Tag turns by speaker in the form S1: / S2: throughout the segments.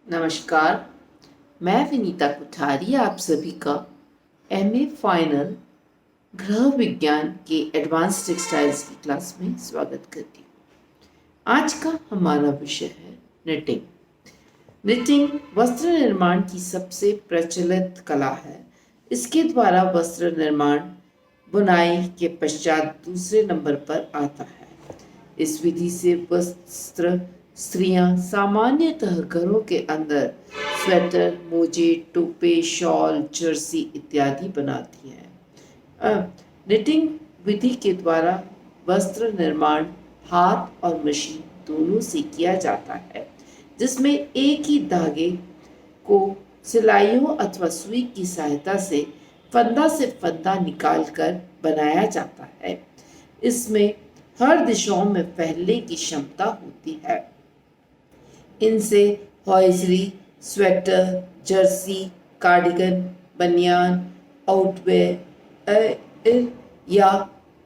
S1: नमस्कार। मैं विनीता कुठारी आप सभी का एमए फाइनल गृह विज्ञान के एडवांस टेक्सटाइल्स की क्लास में स्वागत करती हूँ। आज का हमारा विषय है निटिंग। निटिंग वस्त्र निर्माण की सबसे प्रचलित कला है। इसके द्वारा वस्त्र निर्माण बुनाई के पश्चात दूसरे नंबर पर आता है। इस विधि से वस्त्र स्त्रियां सामान्यतः घरों के अंदर स्वेटर, मोजे, टोपे, शॉल, जर्सी इत्यादि बनाती हैं। निटिंग विधि के द्वारा वस्त्र निर्माण हाथ और मशीन दोनों से किया जाता है, जिसमें एक ही धागे को सिलाइयों अथवा सुई की सहायता से फंदा निकालकर बनाया जाता है। इसमें हर दिशाओं में फैलने की क्षमता होती है। इनसे हॉइजरी, स्वेटर, जर्सी, कार्डिगन, बनियान, आउटवेयर या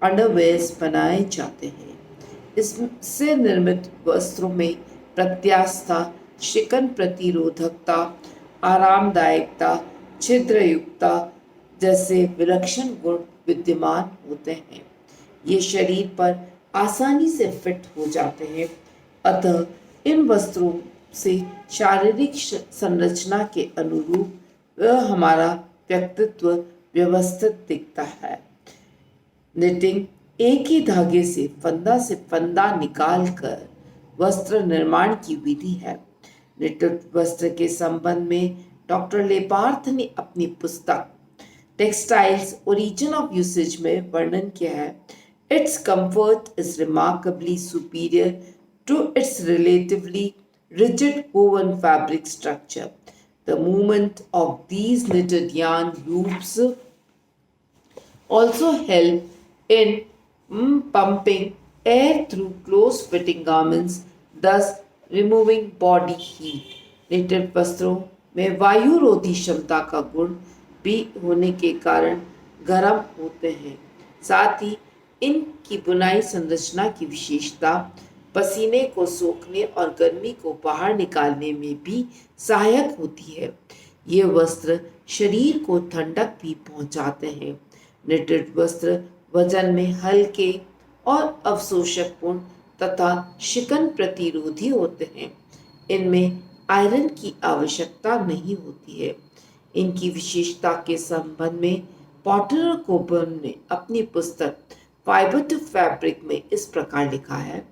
S1: अंडरवेयर्स बनाए जाते हैं। इससे निर्मित वस्त्रों में प्रत्यास्था, शिकन प्रतिरोधकता, आरामदायकता, छिद्रयुक्तता जैसे विलक्षण गुण विद्यमान होते हैं। ये शरीर पर आसानी से फिट हो जाते हैं। अतः इन वस्त्रों से शारीरिक संरचना के अनुरूप वह हमारा व्यक्तित्व व्यवस्थित दिखता है। निटिंग एक ही धागे से फंदा निकाल कर वस्त्र निर्माण की विधि है। निटित वस्त्र के संबंध में डॉक्टर लेपार्थ ने अपनी पुस्तक टेक्सटाइल्स ओरिजिन ऑफ यूसेज में वर्णन किया है। Its comfort is remarkably superior to its relatively rigid woven fabric structure. The movement of these knitted yarn loops also help in pumping air through close-fitting garments, thus removing body heat. Knitted वस्त्रों में वायुरोधी क्षमता का गुण भी होने के कारण गर्म होते हैं। साथ ही इनकी बुनाई संरचना की विशेषता पसीने को सोखने और गर्मी को बाहर निकालने में भी सहायक होती है। ये वस्त्र शरीर को ठंडक भी पहुंचाते हैं। निटिड वस्त्र वजन में हल्के और अवशोषकपूर्ण तथा शिकन प्रतिरोधी होते हैं। इनमें आयरन की आवश्यकता नहीं होती है। इनकी विशेषता के संबंध में पॉटर कोबर्न ने अपनी पुस्तक फाइबर टू फैब्रिक में इस प्रकार लिखा है।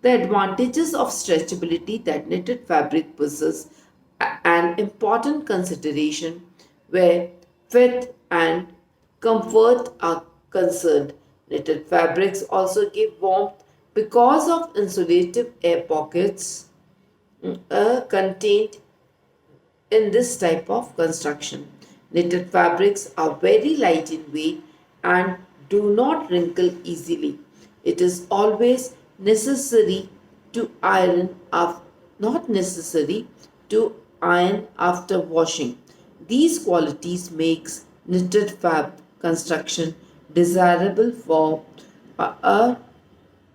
S1: The advantages of stretchability that knitted fabric possess an important consideration where fit and comfort are concerned. Knitted fabrics also give warmth because of insulative air pockets contained in this type of construction. Knitted fabrics are very light in weight and do not wrinkle easily. It is always necessary to iron not necessary to iron after washing. These qualities makes knitted fab construction desirable for a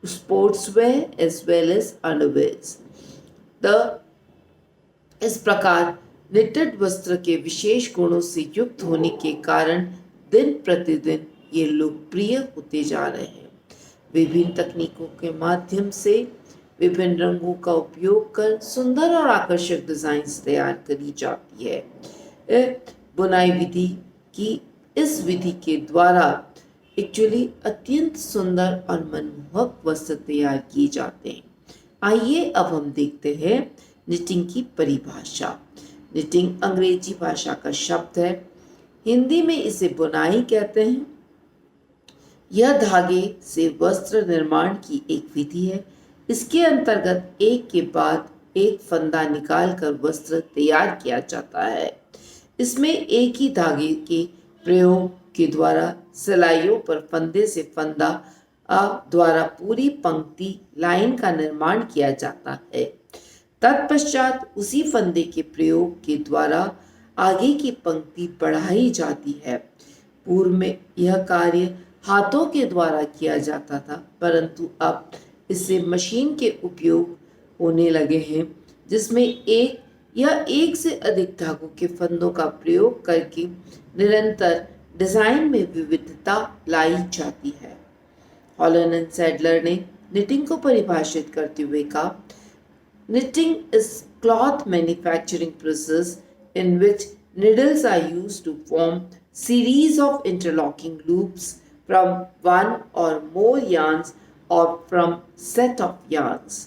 S1: sportswear as well as underwears. इस प्रकार निटिड वस्त्र के विशेष गुणों से युक्त होने के कारण दिन प्रतिदिन ये लोकप्रिय होते जा रहे हैं। विभिन्न तकनीकों के माध्यम से विभिन्न रंगों का उपयोग कर सुंदर और आकर्षक डिजाइन्स तैयार करी जाती है। बुनाई विधि की इस विधि के द्वारा एक्चुअली अत्यंत सुंदर और मनमोहक वस्त्र तैयार किए जाते हैं। आइए अब हम देखते हैं निटिंग की परिभाषा। निटिंग अंग्रेजी भाषा का शब्द है। हिंदी में इसे बुनाई कहते हैं। यह धागे से वस्त्र निर्माण की एक विधि है। इसके अंतर्गत एक के बाद एक फंदा निकालकर वस्त्र तैयार किया जाता है। इसमें एक ही धागे के प्रयोग के द्वारा सिलाइयों पर फंदे से फंदा द्वारा पूरी पंक्ति लाइन का निर्माण किया जाता है। तत्पश्चात उसी फंदे के प्रयोग के द्वारा आगे की पंक्ति बढ़ाई जाती है। पूर्व में यह कार्य हाथों के द्वारा किया जाता था, परंतु अब इससे मशीन के उपयोग होने लगे हैं, जिसमें एक या एक से अधिक धागों के फंदों का प्रयोग करके निरंतर डिजाइन में विविधता लाई जाती है। हॉलन एंड सैडलर ने निटिंग को परिभाषित करते हुए कहा, knitting is cloth manufacturing process in which needles are used to form series of interlocking loops from one or more yarns or from set of yarns।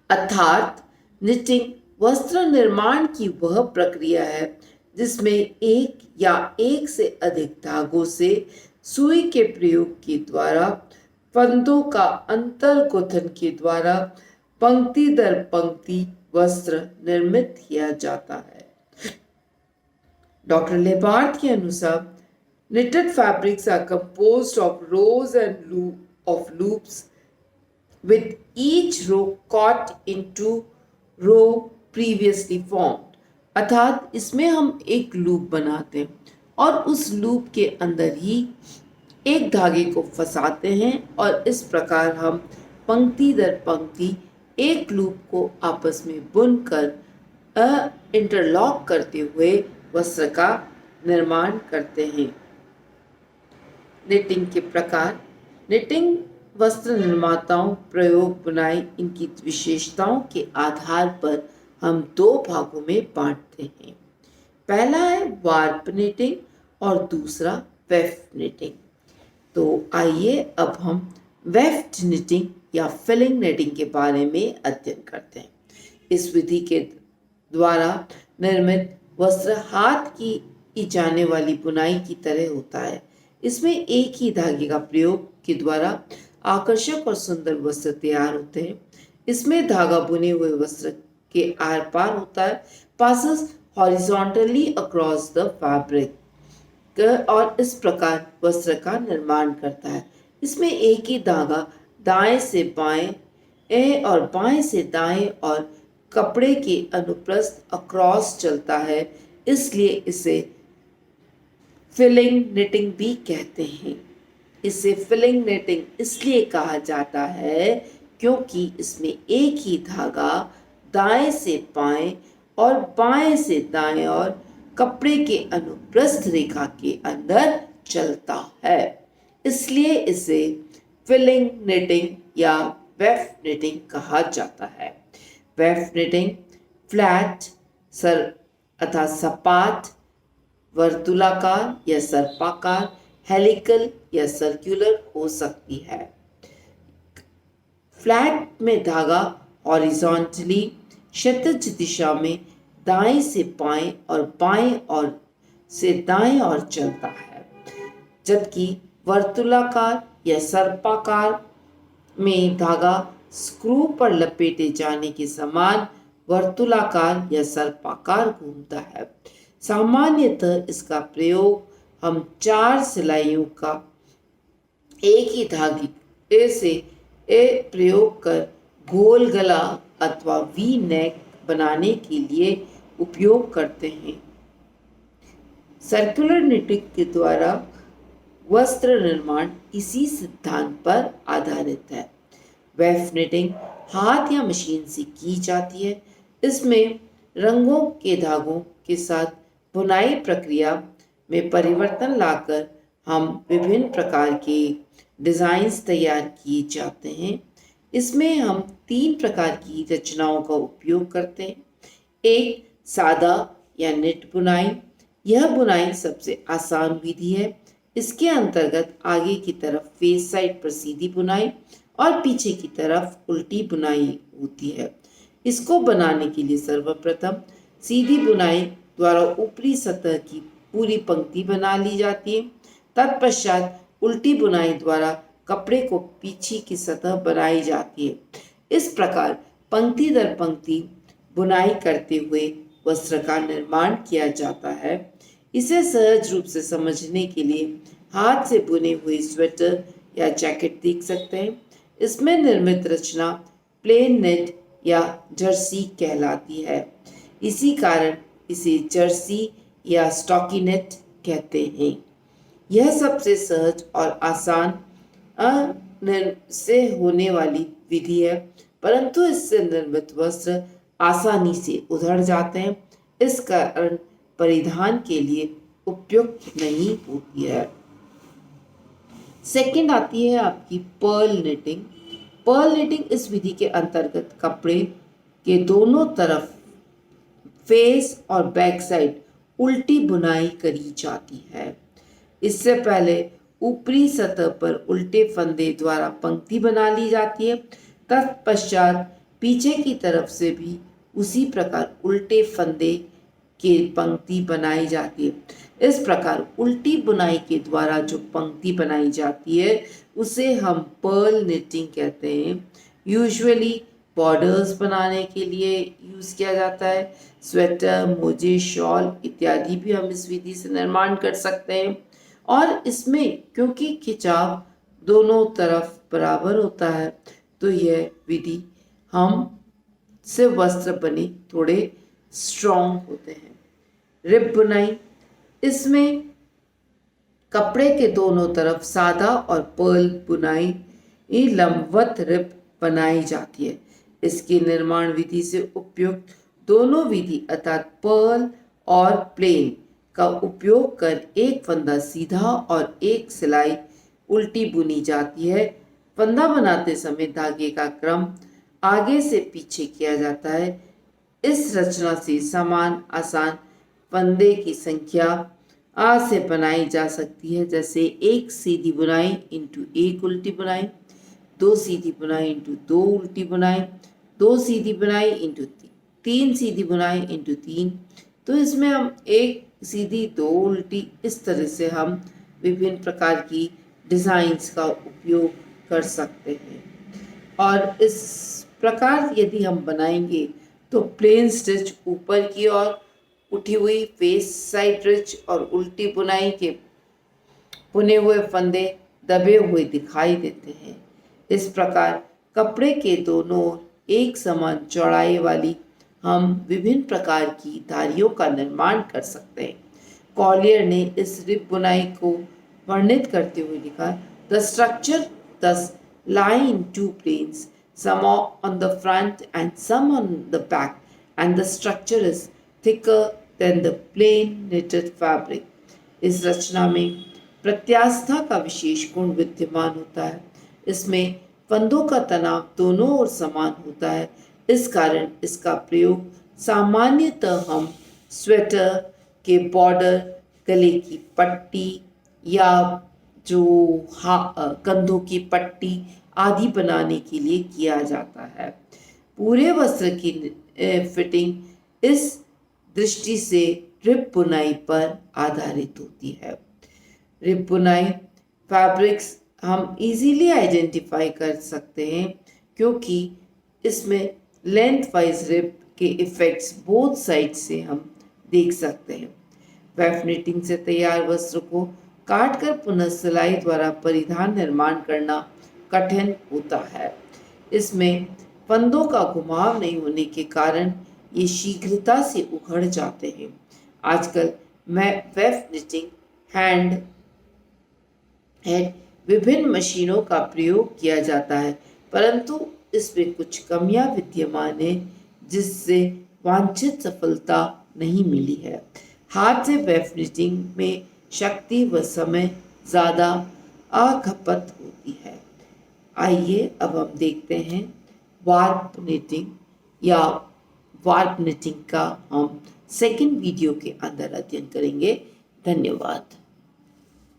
S1: अर्थात निटिंग वस्त्र निर्माण की वह प्रक्रिया है जिसमें एक या एक से अधिक धागों से सुई के प्रयोग के द्वारा फंदों का अंतर गुथन के द्वारा पंक्ति दर पंक्ति वस्त्र निर्मित किया जाता है। डॉक्टर लेबार्ड के अनुसार knitted fabrics are composed of rows and of loops with each row caught into row previously formed। अर्थात इसमें हम एक लूप बनाते हैं और उस लूप के अंदर ही एक धागे को फंसाते हैं और इस प्रकार हम पंक्ति दर पंक्ति एक लूप को आपस में बुनकर इंटरलॉक करते हुए वस्त्र का निर्माण करते हैं। निटिंग के प्रकार। निटिंग वस्त्र निर्माताओं प्रयोग बुनाई इनकी विशेषताओं के आधार पर हम दो भागों में बांटते हैं। पहला है वार्प निटिंग और दूसरा वेफ्ट निटिंग। तो आइए अब हम वेफ्ट निटिंग या फिलिंग निटिंग के बारे में अध्ययन करते हैं। इस विधि के द्वारा निर्मित वस्त्र हाथ की जाने वाली बुनाई की तरह होता है। इसमें एक ही धागे का प्रयोग के द्वारा आकर्षक और सुंदर वस्त्र तैयार होते हैं। इसमें धागा बुने हुए वस्त्र के आर पार होता है, passes horizontally across the fabric और इस प्रकार वस्त्र का निर्माण करता है। इसमें एक ही धागा दाएं से बाएं और बाएं से दाएं और कपड़े के अनुप्रस्थ अक्रॉस चलता है, इसलिए इसे फिलिंग निटिंग भी कहते हैं। इसे फिलिंग निटिंग इसलिए कहा जाता है क्योंकि इसमें एक ही धागा दाएं से बाएं और बाएं से दाएं और कपड़े के अनुप्रस्थ रेखा के अंदर चलता है, इसलिए इसे फिलिंग निटिंग या वेफ्ट निटिंग कहा जाता है। वेफ्ट निटिंग फ्लैट अर्थात सपाट, वर्तुलाकार या सर्पाकार, हेलिकल या सर्कुलर हो सकती है। फ्लैट में धागा हॉरिजॉन्टली क्षैतिज दिशा में दाएं से बाएं और बाएं और से दाएं और चलता है, जबकि वर्तुलाकार या सर्पाकार में धागा स्क्रू पर लपेटे जाने के समान वर्तुलाकार या सर्पाकार घूमता है। सामान्यतः इसका प्रयोग हम 4 सिलाइयों का एक ही धागे से प्रयोग कर गोल गला अथवा वी नेक बनाने के लिए उपयोग करते हैं। सर्कुलर निटिंग के द्वारा वस्त्र निर्माण इसी सिद्धांत पर आधारित है। वेफ्ट निटिंग हाथ या मशीन से की जाती है। इसमें रंगों के धागों के साथ बुनाई प्रक्रिया में परिवर्तन लाकर हम विभिन्न प्रकार के डिज़ाइंस तैयार किए जाते हैं। इसमें हम 3 प्रकार की रचनाओं का उपयोग करते हैं। एक सादा या नेट बुनाई। यह बुनाई सबसे आसान विधि है। इसके अंतर्गत आगे की तरफ फेस साइड पर सीधी बुनाई और पीछे की तरफ उल्टी बुनाई होती है। इसको बनाने के लिए सर्वप्रथम सीधी बुनाई द्वारा ऊपरी सतह की पूरी पंक्ति बना ली जाती है। तत्पश्चात उल्टी बुनाई द्वारा कपड़े को पीछे की सतह बनाई जाती है। इस प्रकार पंक्ति दर पंक्ति बुनाई करते हुए वस्त्र का निर्माण किया जाता है। इसे सहज रूप से समझने के लिए हाथ से बुने हुए स्वेटर या जैकेट देख सकते हैं। इसमें निर्मित रचना प्लेन नेट या जर्सी कहलाती है। इसी कारण इसे जर्सी या स्टॉकीनेट कहते हैं। यह सबसे सहज और आसान से होने वाली विधि है, परंतु इससे निर्मित वस्त्र आसानी से उधड़ जाते हैं, इस कारण परिधान के लिए उपयुक्त नहीं होती है। सेकंड आती है आपकी पर्ल निटिंग। पर्ल निटिंग इस विधि के अंतर्गत कपड़े के दोनों तरफ फेस और बैक साइड उल्टी बुनाई करी जाती है। इससे पहले ऊपरी सतह पर उल्टे फंदे द्वारा पंक्ति बना ली जाती है, तत्पश्चात पीछे की तरफ से भी उसी प्रकार उल्टे फंदे के पंक्ति बनाई जाती है। इस प्रकार उल्टी बुनाई के द्वारा जो पंक्ति बनाई जाती है उसे हम पर्ल निटिंग कहते हैं। यूजुअली बॉर्डर्स बनाने के लिए यूज़ किया जाता है। स्वेटर, मोजे, शॉल इत्यादि भी हम इस विधि से निर्माण कर सकते हैं। और इसमें क्योंकि खिंचाव दोनों तरफ बराबर होता है तो यह विधि हम से वस्त्र बने थोड़े स्ट्रॉन्ग होते हैं। रिब बुनाई, इसमें कपड़े के दोनों तरफ सादा और पर्ल बुनाई लंबवत रिब बनाई जाती है। इसकी निर्माण विधि से उपयुक्त दोनों विधि अर्थात पर्ल और प्लेन का उपयोग कर एक फंदा सीधा और एक सिलाई उल्टी बुनी जाती है। फंदा बनाते समय धागे का क्रम आगे से पीछे किया जाता है। इस रचना से समान आसान फंदे की संख्या आ से बनाई जा सकती है, जैसे एक सीधी बुनाई इंटू एक उल्टी बुनाई, दो सीधी बुनाई इंटू दो उल्टी बुनाई, दो सीधी बुनाई इंटू तीन सीधी बुनाई इंटू तीन। तो इसमें हम एक सीधी दो उल्टी इस तरह से हम विभिन्न प्रकार की डिज़ाइंस का उपयोग कर सकते हैं। और इस प्रकार यदि हम बनाएंगे तो प्लेन स्टिच ऊपर की ओर उठी हुई फेस साइड रिच और उल्टी बुनाई के बुने हुए फंदे दबे हुए दिखाई देते हैं। इस प्रकार कपड़े के दोनों ओर एक समान चौड़ाई वाली हम विभिन्न प्रकार की धारियों का निर्माण कर सकते हैं। कॉलियर ने इस रिब बुनाई को वर्णित करते हुए लिखा, द स्ट्रक्चर दस lie in two planes, some on the front and some on the back, and the structure is thicker than the plain knitted fabric. इस रचना में प्रत्यास्था का विशेष गुण विद्यमान होता है। इसमें फंदों का तनाव दोनों ओर समान होता है। इस कारण इसका प्रयोग सामान्यतः हम स्वेटर के बॉर्डर, गले की पट्टी या जो कंधों की पट्टी आदि बनाने के लिए किया जाता है। पूरे वस्त्र की फिटिंग इस दृष्टि से रिब बुनाई पर आधारित होती है। रिब बुनाई फैब्रिक्स हम इजीली आइडेंटिफाई कर सकते हैं क्योंकि इसमें लेंथ वाइज रिब के इफ़ेक्ट्स बोथ साइड से हम देख सकते हैं। वेफ निटिंग से तैयार वस्त्र को काट कर पुनः सिलाई द्वारा परिधान निर्माण करना कठिन होता है। इसमें फंदों का घुमाव नहीं होने के कारण ये शीघ्रता से उखड़ जाते हैं। आजकल वेफ निटिंग हैंड विभिन्न मशीनों का प्रयोग किया जाता है, परंतु इसमें कुछ कमियां विद्यमान है जिससे वांछित सफलता नहीं मिली है। हाथ से वेफ निटिंग में शक्ति व समय ज़्यादा अखपत होती है। आइए अब हम देखते हैं वार्प निटिंग या वार्प निटिंग का हम सेकंड वीडियो के अंदर अध्ययन करेंगे। धन्यवाद।